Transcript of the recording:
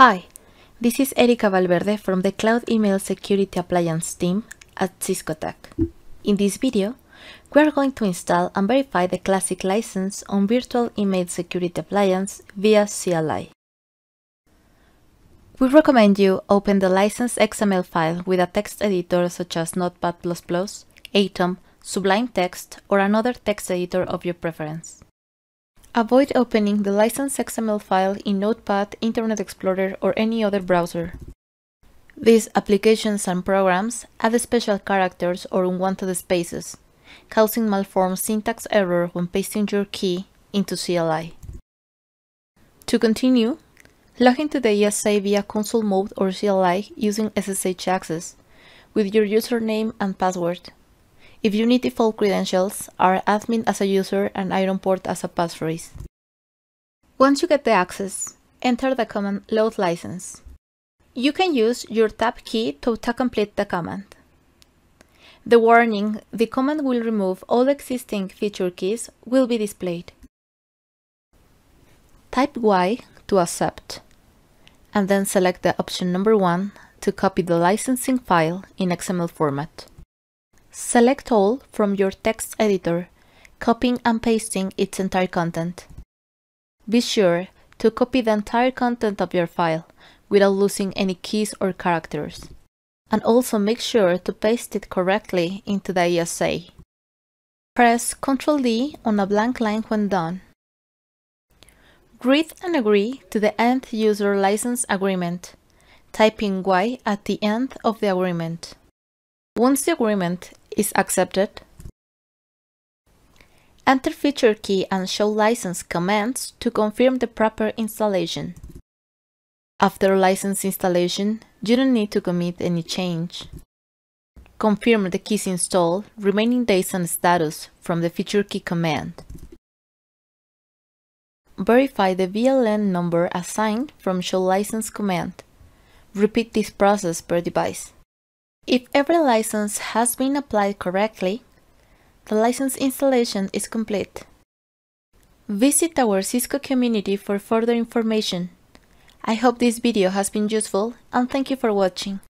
Hi, this is Erika Valverde from the Cloud Email Security Appliance team at Cisco Tech. In this video, we are going to install and verify the classic license on Virtual Email Security Appliance via CLI. We recommend you open the license XML file with a text editor such as Notepad++, Atom, Sublime Text, or another text editor of your preference. Avoid opening the license XML file in Notepad, Internet Explorer, or any other browser. These applications and programs add special characters or unwanted spaces, causing malformed syntax error when pasting your key into CLI. To continue, log into the ESA via console mode or CLI using SSH access with your username and password. If you need default credentials, are admin as a user and ironport as a passphrase. Once you get the access, enter the command load license. You can use your tab key to complete the command. The warning, the command will remove all existing feature keys, will be displayed. Type Y to accept, and then select the option number 1 to copy the licensing file in XML format. Select all from your text editor, copying and pasting its entire content. Be sure to copy the entire content of your file without losing any keys or characters. And also make sure to paste it correctly into the ESA. Press Ctrl D on a blank line when done. Read and agree to the End User License Agreement, typing Y at the end of the agreement. Once the agreement is accepted, enter feature key and show license commands to confirm the proper installation. After license installation, you don't need to commit any change. Confirm the keys installed, remaining days and status from the feature key command. Verify the VLN number assigned from show license command. Repeat this process per device. If every license has been applied correctly, the license installation is complete. Visit our Cisco community for further information. I hope this video has been useful and thank you for watching.